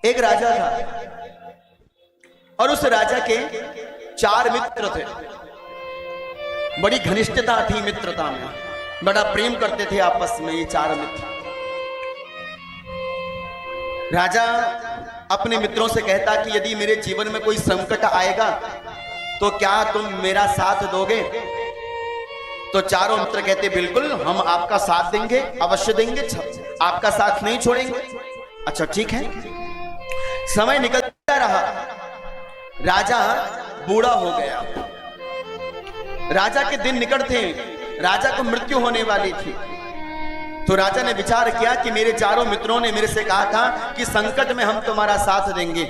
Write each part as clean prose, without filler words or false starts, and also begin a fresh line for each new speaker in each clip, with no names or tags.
एक राजा था और उस राजा के 4 मित्र थे। बड़ी घनिष्ठता थी मित्रता में, बड़ा प्रेम करते थे आपस में ये 4 मित्र। राजा अपने मित्रों से कहता कि यदि मेरे जीवन में कोई संकट आएगा तो क्या तुम मेरा साथ दोगे? तो चारों मित्र कहते बिल्कुल, हम आपका साथ देंगे, अवश्य देंगे, आपका साथ नहीं छोड़ेंगे। अच्छा ठीक है। समय निकलता रहा, राजा बूढ़ा हो गया, राजा के दिन निकट थे, राजा को मृत्यु होने वाली थी। तो राजा ने विचार किया कि मेरे चारों मित्रों ने मेरे से कहा था कि संकट में हम तुम्हारा साथ देंगे।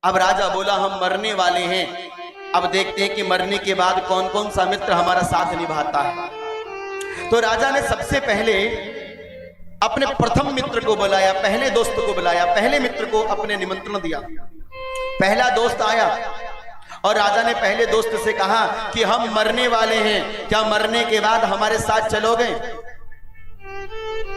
अब राजा बोला हम मरने वाले हैं, अब देखते हैं कि मरने के बाद कौन कौन सा मित्र हमारा साथ निभाता है। तो राजा ने सबसे पहले अपने प्रथम मित्र को बुलाया, पहले दोस्त को बुलाया, पहले मित्र को अपने निमंत्रण दिया। पहला दोस्त आया और राजा ने पहले दोस्त से कहा कि हम मरने वाले हैं, क्या मरने के बाद हमारे साथ चलोगे?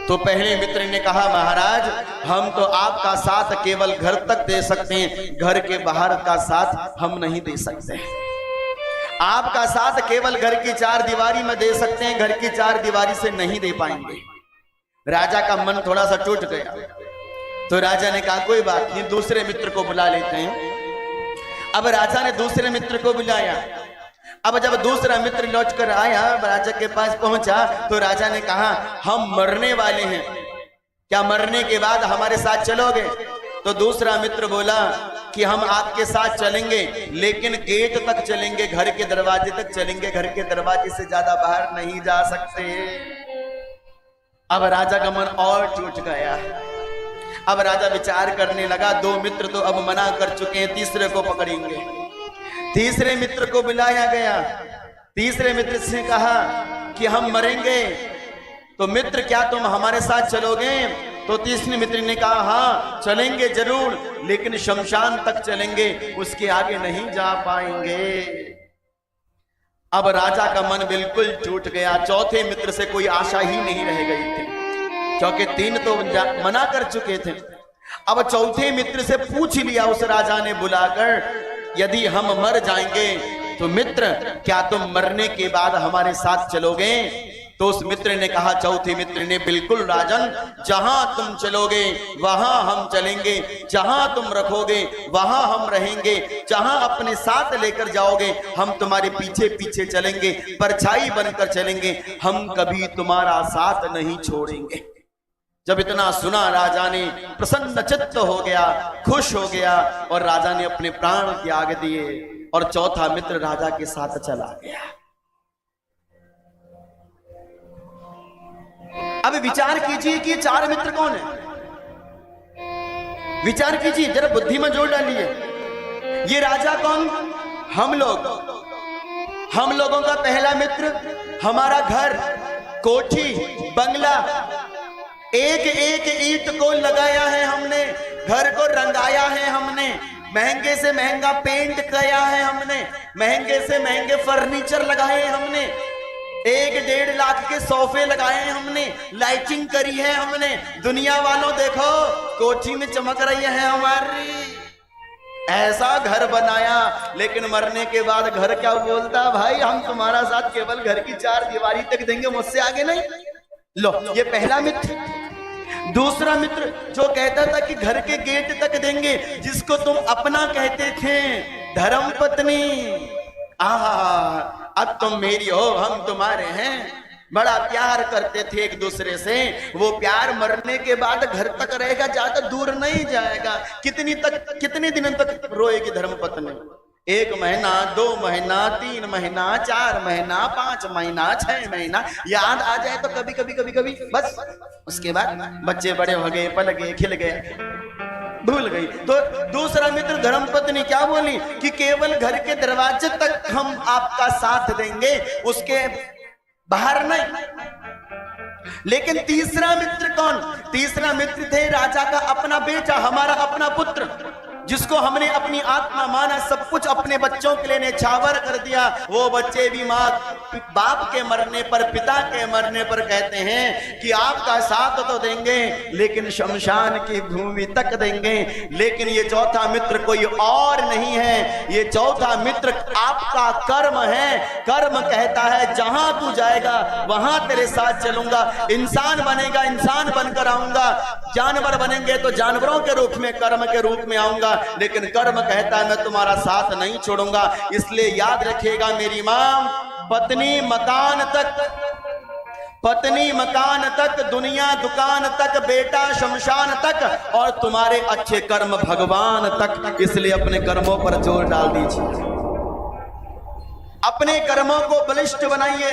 तो पहले मित्र ने कहा महाराज हम तो आपका साथ केवल घर तक दे सकते हैं, घर के बाहर का साथ हम नहीं दे सकते। आपका साथ केवल घर की 4 दीवारी में दे सकते हैं, घर की 4 दीवारी से नहीं दे पाएंगे। राजा का मन थोड़ा सा टूट गया। तो राजा ने कहा कोई बात नहीं, दूसरे मित्र को बुला लेते हैं। अब राजा ने दूसरे मित्र को बुलाया। अब जब दूसरा मित्र लौट कर आया, राजा के पास पहुंचा, तो राजा ने कहा हम मरने वाले हैं, क्या मरने के बाद हमारे साथ चलोगे? तो दूसरा मित्र बोला कि हम आपके साथ चलेंगे, लेकिन गेट तक चलेंगे, घर के दरवाजे तक चलेंगे, घर के दरवाजे से ज्यादा बाहर नहीं जा सकते। अब राजा का मन और टूट गया। अब राजा विचार करने लगा 2 मित्र तो अब मना कर चुके हैं, तीसरे को पकड़ेंगे। तीसरे मित्र को बुलाया गया। तीसरे मित्र से कहा कि हम मरेंगे, तो मित्र क्या तुम हमारे साथ चलोगे? तो तीसरे मित्र ने कहा हाँ चलेंगे जरूर, लेकिन शमशान तक चलेंगे, उसके आगे नहीं जा पाएंगे। अब राजा का मन बिल्कुल टूट गया। चौथे मित्र से कोई आशा ही नहीं रह गई थी, क्योंकि 3 तो मना कर चुके थे। अब चौथे मित्र से पूछ लिया उस राजा ने बुलाकर, यदि हम मर जाएंगे तो मित्र क्या तुम मरने के बाद हमारे साथ चलोगे? तो उस मित्र ने कहा, चौथे मित्र ने, बिल्कुल राजन, जहां तुम चलोगे वहां हम चलेंगे, जहां तुम रखोगे वहां हम रहेंगे, जहां अपने साथ लेकर जाओगे हम तुम्हारे पीछे पीछे चलेंगे, परछाई बनकर चलेंगे, हम कभी तुम्हारा साथ नहीं छोड़ेंगे। जब इतना सुना राजा ने प्रसन्न चित्त हो गया, खुश हो गया, और राजा ने अपने प्राण त्याग दिए और चौथा मित्र राजा के साथ चला गया। अब विचार कीजिए कि 4 मित्र कौन है? विचार कीजिए, जरा बुद्धि में जोड़ डालिए। ये राजा कौन? हम लोग। हम लोगों का पहला मित्र हमारा घर, कोठी, बंगला, एक एक ईंट को लगाया है हमने, घर को रंगाया है हमने, महंगे से महंगा पेंट किया है हमने, महंगे से महंगे फर्नीचर लगाए हैं हमने, 1-1.5 लाख के सोफे लगाए हैं हमने, लाइटिंग करी है हमने। दुनिया वालों देखो कोठी में चमक रही है हमारी, ऐसा घर बनाया। लेकिन मरने के बाद घर क्या बोलता? भाई हम तुम्हारा साथ केवल घर की 4 दीवारी तक देंगे, मुझसे आगे नहीं। लो ये पहला मित्र। दूसरा मित्र जो कहता था कि घर के गेट तक देंगे, जिसको तुम अपना कहते थे, धर्म पत्नी, आहा अब तुम मेरी हो हम तुम्हारे हैं, बड़ा प्यार करते थे एक दूसरे से। वो प्यार मरने के बाद घर तक रहेगा, ज्यादा दूर नहीं जाएगा। कितने दिन तक रोएगी धर्म पत्नी? 1 महीना, 2 महीना, 3 महीना, 4 महीना, 5 महीना, 6 महीना, याद आ जाए तो कभी कभी बस। उसके बाद बच्चे बड़े हो गए, पल गए, खिल गए, भूल गई। तो दूसरा मित्र धर्मपत्नी क्या बोली कि केवल घर के दरवाजे तक हम आपका साथ देंगे, उसके बाहर नहीं। लेकिन तीसरा मित्र कौन? तीसरा मित्र थे राजा का अपना बेटा, हमारा अपना पुत्र, जिसको हमने अपनी आत्मा माना, सब कुछ अपने बच्चों के लिए न्यौछावर कर दिया, वो बच्चे भी माँ बाप के मरने पर, पिता के मरने पर कहते हैं कि आपका साथ तो देंगे लेकिन शमशान की भूमि तक देंगे। लेकिन ये चौथा मित्र कोई और नहीं है, ये चौथा मित्र आपका कर्म है। कर्म कहता है जहां तू जाएगा वहां तेरे साथ चलूंगा, इंसान बनेगा इंसान बनकर आऊंगा, जानवर बनेंगे तो जानवरों के रूप में, कर्म के रूप में आऊंगा, लेकिन कर्म कहता है मैं तुम्हारा साथ नहीं छोड़ूंगा। इसलिए याद रखिएगा मेरी मां, पत्नी मकान तक, दुनिया दुकान तक, बेटा शमशान तक, और तुम्हारे अच्छे कर्म भगवान तक। इसलिए अपने कर्मों पर जोर डाल दीजिए, अपने कर्मों को बलिष्ठ बनाइए।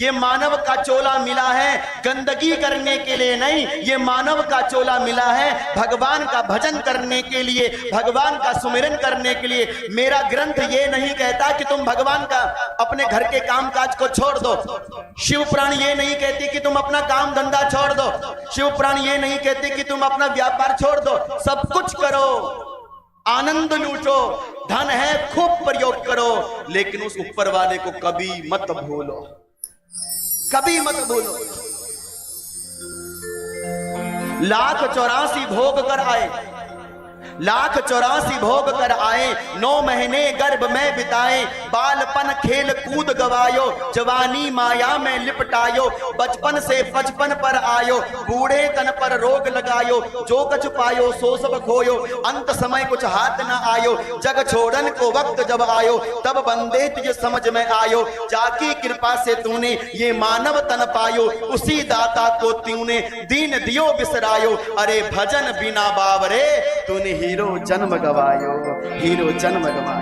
ये मानव का चोला मिला है गंदगी करने के लिए नहीं, ये मानव का चोला मिला है भगवान का भजन करने के लिए, भगवान का सुमिरन करने के लिए। मेरा ग्रंथ ये नहीं कहता कि तुम भगवान का अपने घर के काम काज को छोड़ दो, शिव पुराण ये नहीं कहती कि तुम अपना काम धंधा छोड़ दो, शिव पुराण ये नहीं कहती कि तुम अपना व्यापार छोड़ दो। सब कुछ करो, आनंद लूटो, धन है खूब प्रयोग करो, लेकिन उस ऊपर वाले को कभी मत भूलो, कभी मत भूलो। 1,84 भोग कर आए, 1,84 भोग कर आए, 9 महीने गर्भ में बिताए, बालपन खेल कूद गवायो, जवानी माया में लिपटायो, बचपन से 55 पर आयो, बूढ़े तन पर रोग लगायो, जो कछ पायो सो सब खोयो, अंत समय कुछ हाथ न आयो, जग छोड़न को वक्त जब आयो, तब बंदे तुझे समझ में आयो, जाकी कृपा से तूने ये मानव तन पायो, उसी दाता को तूने दीन दियो बिसरायो, अरे भजन बिना बावरे तूने हीरो जन्म गवायो, हीरो जन्म गवायो।